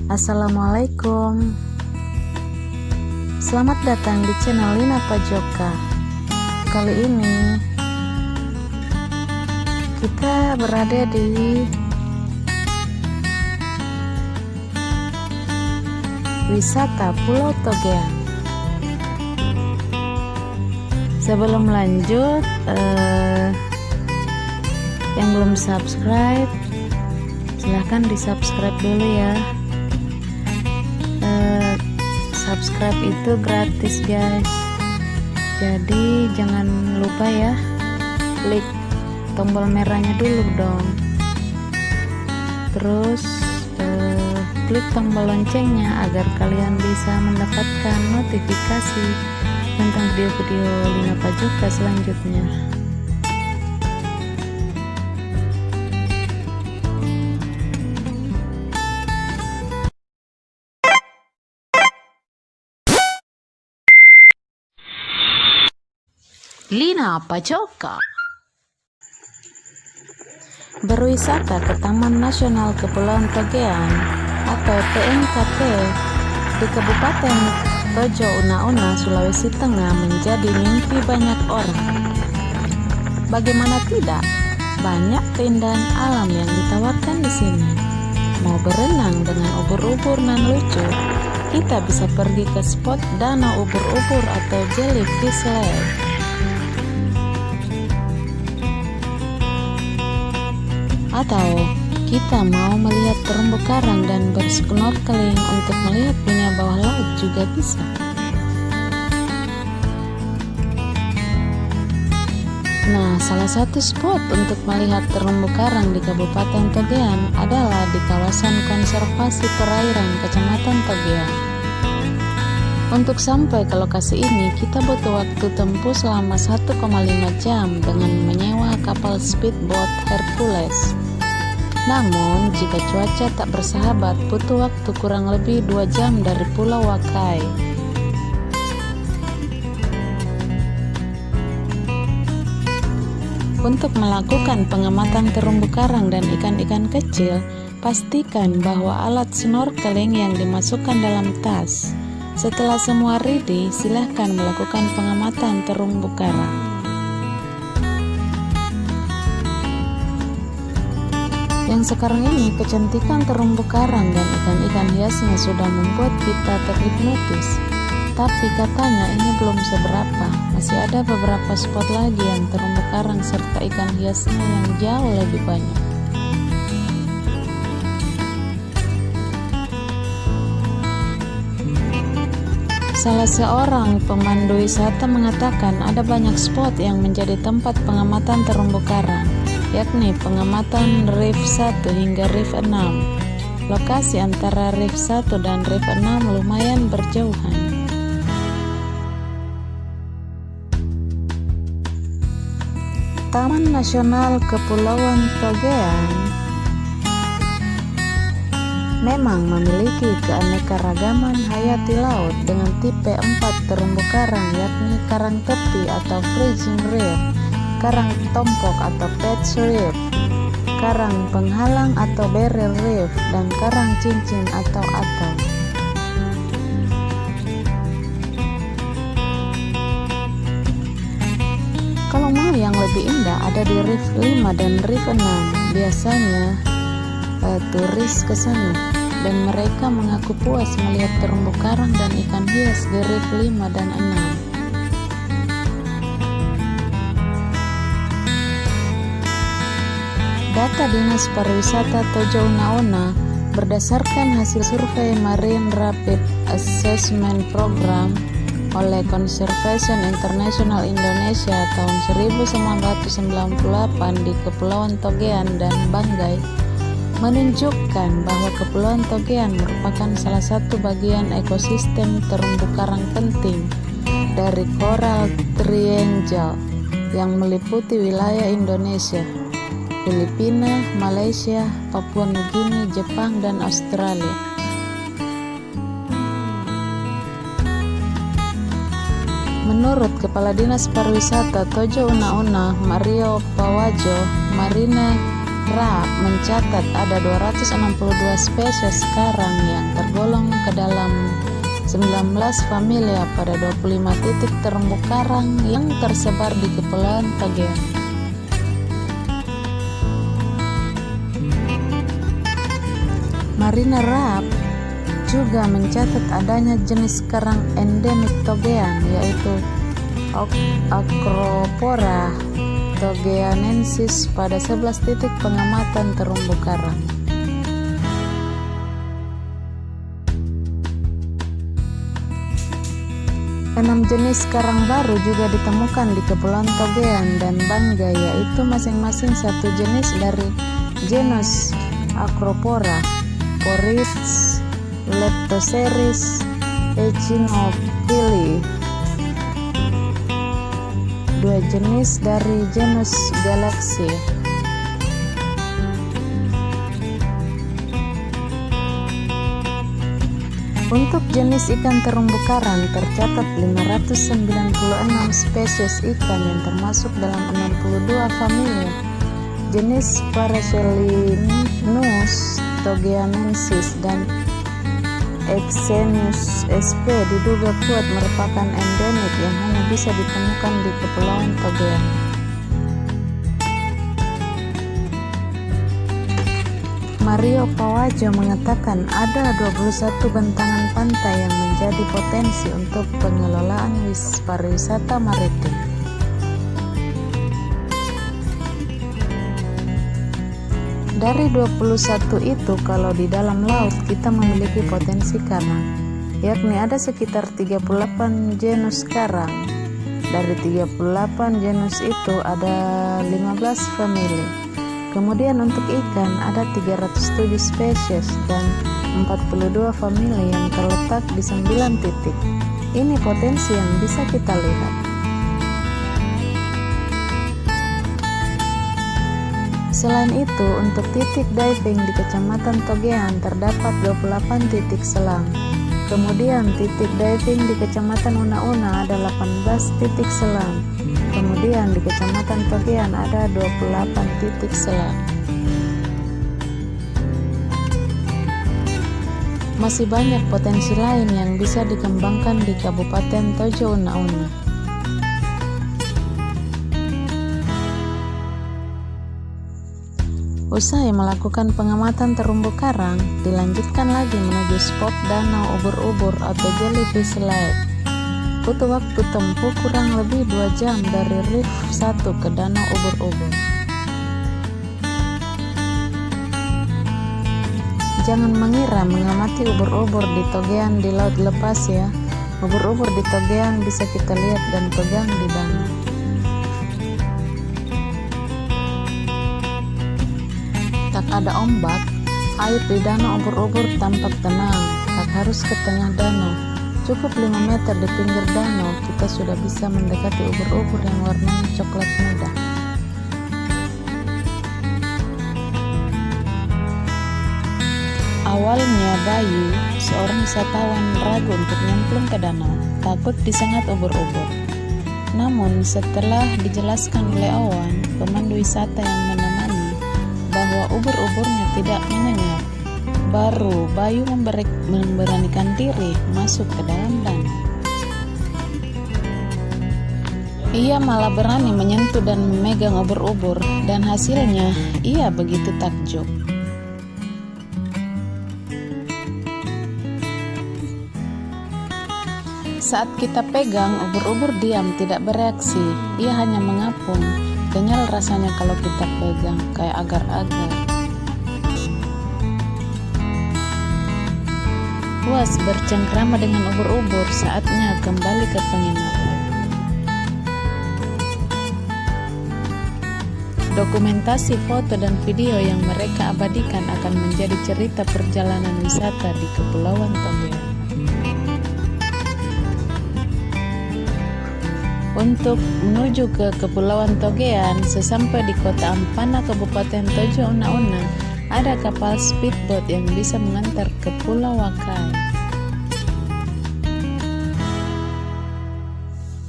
Assalamualaikum. Selamat datang di channel Lina Pajoka. Kali ini kita berada di wisata Pulau Togean. Sebelum lanjut, yang belum subscribe silahkan di subscribe dulu ya. Subscribe itu gratis guys, jadi jangan lupa ya, klik tombol merahnya dulu dong, terus klik tombol loncengnya agar kalian bisa mendapatkan notifikasi tentang video-video Lina Pajoka selanjutnya. Lina Pajoka berwisata ke Taman Nasional Kepulauan Togean atau TNKT di Kabupaten Tojo Una-Una, Sulawesi Tengah menjadi mimpi banyak orang. Bagaimana tidak, banyak keindahan alam yang ditawarkan di sini. Mau berenang dengan ubur-ubur nan lucu, kita bisa pergi ke spot danau ubur-ubur atau jellyfish lake. Atau kita mau melihat terumbu karang dan bersnorkeling untuk melihat dunia bawah laut juga bisa. Nah, salah satu spot untuk melihat terumbu karang di Kabupaten Togean adalah di kawasan konservasi perairan Kecamatan Togean. Untuk sampai ke lokasi ini, kita butuh waktu tempuh selama 1,5 jam dengan menyewa kapal speedboat Hercules. Namun, jika cuaca tak bersahabat, butuh waktu kurang lebih 2 jam dari Pulau Wakai. Untuk melakukan pengamatan terumbu karang dan ikan-ikan kecil, pastikan bahwa alat snorkeling yang dimasukkan dalam tas. Setelah semua ready, silahkan melakukan pengamatan terumbu karang. Yang sekarang ini, kecantikan terumbu karang dan ikan-ikan hiasnya sudah membuat kita terhipnotis. Tapi katanya ini belum seberapa, masih ada beberapa spot lagi yang terumbu karang serta ikan hiasnya yang jauh lebih banyak. Salah seorang pemandu wisata mengatakan ada banyak spot yang menjadi tempat pengamatan terumbu karang, yakni pengamatan Reef 1 hingga Reef 6. Lokasi antara Reef 1 dan Reef 6 lumayan berjauhan. Taman Nasional Kepulauan Togean memang memiliki keanekaragaman hayati laut dengan tipe 4 terumbu karang, yakni karang tepi atau Fringing Reef, karang tompok atau Patch Reef, karang penghalang atau Barrier Reef, dan karang cincin atau Atoll. Kalau mau yang lebih indah, ada di Reef 5 dan Reef 6. Biasanya turis ke sana dan mereka mengaku puas melihat terumbu karang dan ikan hias di Reef 5 dan 6. Data Dinas Pariwisata Tojo Una-Una berdasarkan hasil survei Marine Rapid Assessment Program oleh Conservation International Indonesia tahun 1998 di Kepulauan Togean dan Banggai menunjukkan bahwa Kepulauan Togean merupakan salah satu bagian ekosistem terumbu karang penting dari Coral Triangle yang meliputi wilayah Indonesia, Filipina, Malaysia, Papua Nugini, Jepang, dan Australia. Menurut Kepala Dinas Pariwisata Tojo Una-Una, Mario Pawajo, Marine RAP mencatat ada 262 spesies karang yang tergolong ke dalam 19 familia pada 25 titik terumbu karang yang tersebar di Kepulauan Togean. Marina RAP juga mencatat adanya jenis karang endemik Togean yaitu Acropora togeanensis pada 11 titik pengamatan terumbu karang. Enam jenis karang baru juga ditemukan di Kepulauan Togean dan Banggai, yaitu masing-masing satu jenis dari genus Acropora, Porifex, Leptoceris, Echinophyllae, dua jenis dari genus Galaxy. Untuk jenis ikan terumbu karang tercatat 596 spesies ikan yang termasuk dalam 62 familia jenis Paraselinus togeanensis dan Exenus sp diduga kuat merupakan endemik yang hanya bisa ditemukan di Kepulauan Togean. Mario Pawajo mengatakan ada 21 bentangan pantai yang menjadi potensi untuk pengelolaan pariwisata maritim. Dari 21 itu, kalau di dalam laut kita memiliki potensi karang, yakni ada sekitar 38 genus karang. Dari 38 genus itu ada 15 famili. Kemudian untuk ikan ada 307 spesies dan 42 famili yang terletak di 9 titik. Ini potensi yang bisa kita lihat. Selain itu, untuk titik diving di Kecamatan Togean terdapat 28 titik selam. Kemudian titik diving di Kecamatan Una-Una ada 18 titik selam. Kemudian di Kecamatan Togean ada 28 titik selam. Masih banyak potensi lain yang bisa dikembangkan di Kabupaten Tojo Una-Una. Usai melakukan pengamatan terumbu karang, dilanjutkan lagi menuju spot danau ubur-ubur atau jellyfish lake. Butuh waktu tempuh kurang lebih 2 jam dari reef 1 ke danau ubur-ubur. Jangan mengira mengamati ubur-ubur di Togean di laut lepas ya. Ubur-ubur di Togean bisa kita lihat dan pegang di danau. Tak ada ombak, air di danau ubur-ubur tampak tenang. Tak harus ke tengah danau, cukup 5 meter di pinggir danau kita sudah bisa mendekati ubur-ubur yang warnanya coklat muda. Awalnya Bayu, seorang wisatawan, ragu untuk nyemplung ke danau, takut disengat ubur-ubur. Namun setelah dijelaskan oleh Owan, pemandu wisata yang menemani, bahwa ubur-uburnya tidak menyengat, baru Bayu memberanikan diri masuk ke dalam danau. Ia malah berani menyentuh dan memegang ubur-ubur, dan hasilnya ia begitu takjub. Saat kita pegang, ubur-ubur diam, tidak bereaksi. Ia hanya mengapung. Kenyal rasanya kalau kita pegang, kayak agar-agar. Puas bercengkrama dengan ubur-ubur, saatnya kembali ke penginapan. Dokumentasi foto dan video yang mereka abadikan akan menjadi cerita perjalanan wisata di Kepulauan Togean. Untuk menuju ke Kepulauan Togean, sesampai di Kota Ampana, Kabupaten Tojo Una-Una, ada kapal speedboat yang bisa mengantar ke Pulau Wakai.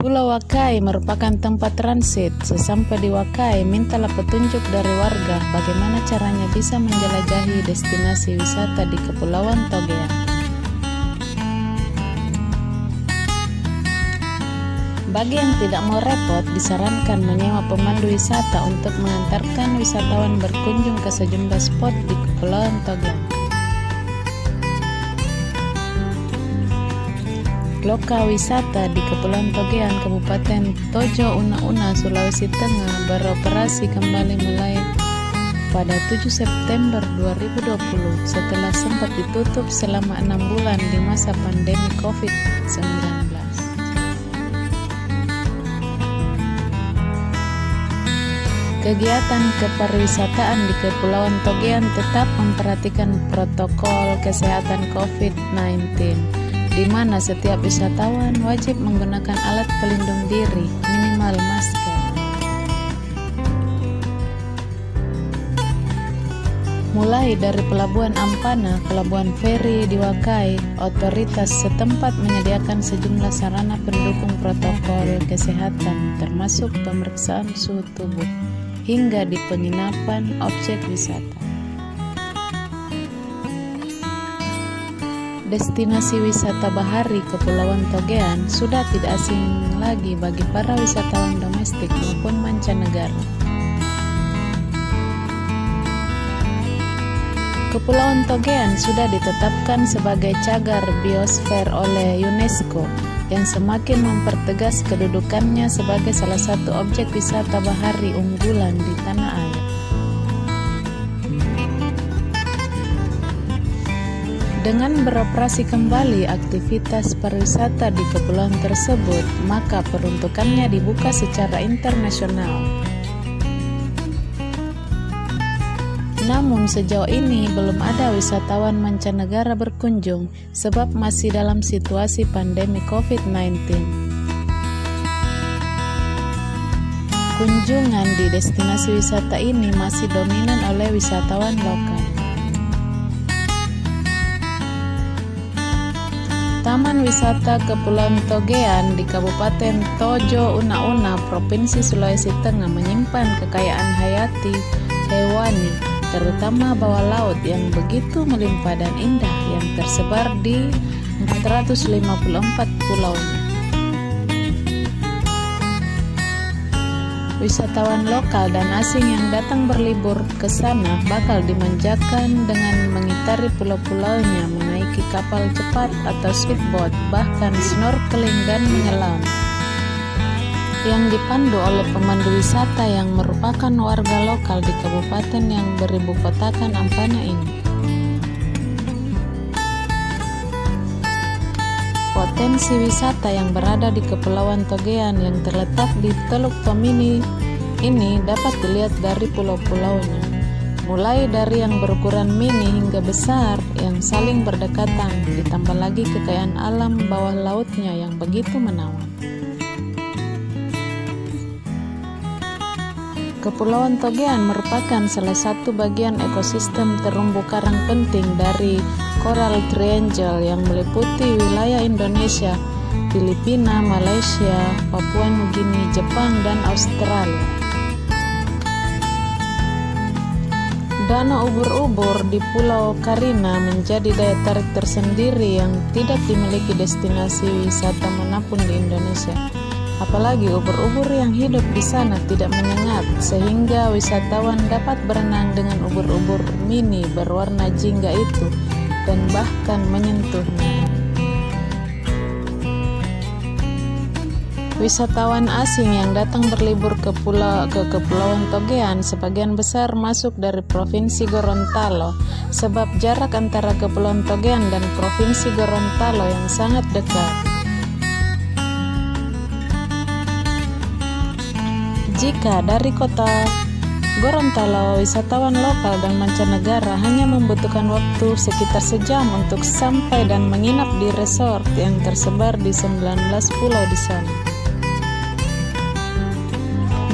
Pulau Wakai merupakan tempat transit. Sesampai di Wakai, mintalah petunjuk dari warga bagaimana caranya bisa menjelajahi destinasi wisata di Kepulauan Togean. Bagi yang tidak mau repot, disarankan menyewa pemandu wisata untuk mengantarkan wisatawan berkunjung ke sejumlah spot di Kepulauan Togean. Loka wisata di Kepulauan Togean, Kabupaten Tojo Una-Una, Sulawesi Tengah beroperasi kembali mulai pada 7 September 2020 setelah sempat ditutup selama 6 bulan di masa pandemi COVID-19. Kegiatan kepariwisataan di Kepulauan Togean tetap memperhatikan protokol kesehatan COVID-19, di mana setiap wisatawan wajib menggunakan alat pelindung diri, minimal masker. Mulai dari Pelabuhan Ampana, Pelabuhan Feri di Wakai, otoritas setempat menyediakan sejumlah sarana pendukung protokol kesehatan, termasuk pemeriksaan suhu tubuh, hingga di penginapan objek wisata. Destinasi wisata bahari Kepulauan Togean sudah tidak asing lagi bagi para wisatawan domestik maupun mancanegara. Kepulauan Togean sudah ditetapkan sebagai cagar biosfer oleh UNESCO, yang semakin mempertegas kedudukannya sebagai salah satu objek wisata bahari unggulan di tanah air. Dengan beroperasi kembali aktivitas pariwisata di kepulauan tersebut, maka peruntukannya dibuka secara internasional. Namun sejauh ini belum ada wisatawan mancanegara berkunjung sebab masih dalam situasi pandemi COVID-19. Kunjungan di destinasi wisata ini masih dominan oleh wisatawan lokal. Taman Wisata Kepulauan Togean di Kabupaten Tojo Una-Una, Provinsi Sulawesi Tengah menyimpan kekayaan hayati hewani, terutama bawah laut yang begitu melimpah dan indah yang tersebar di 454 pulaunya. Wisatawan lokal dan asing yang datang berlibur ke sana bakal dimanjakan dengan mengitari pulau-pulaunya, menaiki kapal cepat atau speedboat, bahkan snorkeling dan menyelam, yang dipandu oleh pemandu wisata yang merupakan warga lokal di kabupaten yang beribu kotakan Ampana ini. Potensi wisata yang berada di Kepulauan Togean yang terletak di Teluk Tomini ini dapat dilihat dari pulau-pulaunya, mulai dari yang berukuran mini hingga besar yang saling berdekatan, ditambah lagi kekayaan alam bawah lautnya yang begitu menawan. Kepulauan Togean merupakan salah satu bagian ekosistem terumbu karang penting dari Coral Triangle yang meliputi wilayah Indonesia, Filipina, Malaysia, Papua Nugini, Jepang, dan Australia. Danau ubur-ubur di Pulau Carina menjadi daya tarik tersendiri yang tidak dimiliki destinasi wisata manapun di Indonesia. Apalagi ubur-ubur yang hidup di sana tidak menyengat, sehingga wisatawan dapat berenang dengan ubur-ubur mini berwarna jingga itu dan bahkan menyentuhnya. Wisatawan asing yang datang berlibur ke Kepulauan Togean sebagian besar masuk dari Provinsi Gorontalo, sebab jarak antara Kepulauan Togean dan Provinsi Gorontalo yang sangat dekat. Jika dari kota Gorontalo, wisatawan lokal dan mancanegara hanya membutuhkan waktu sekitar sejam untuk sampai dan menginap di resort yang tersebar di 19 pulau di sana.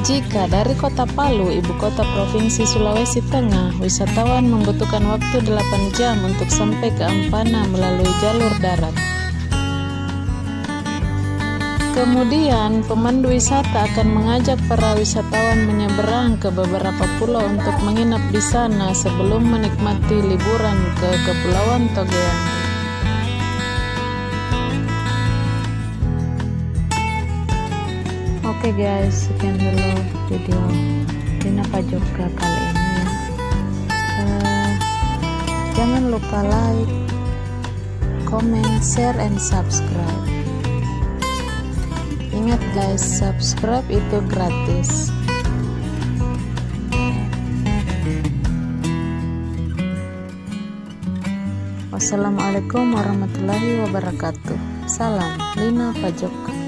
Jika dari kota Palu, ibu kota Provinsi Sulawesi Tengah, wisatawan membutuhkan waktu 8 jam untuk sampai ke Ampana melalui jalur darat. Kemudian, pemandu wisata akan mengajak para wisatawan menyeberang ke beberapa pulau untuk menginap di sana sebelum menikmati liburan ke Kepulauan Togean. Oke guys, sekian dulu video Lina Pajokka kali ini ya. Jangan lupa like, comment, share, and subscribe. Ingat guys, subscribe itu gratis. Wassalamualaikum warahmatullahi wabarakatuh. Salam Lina Pajokka.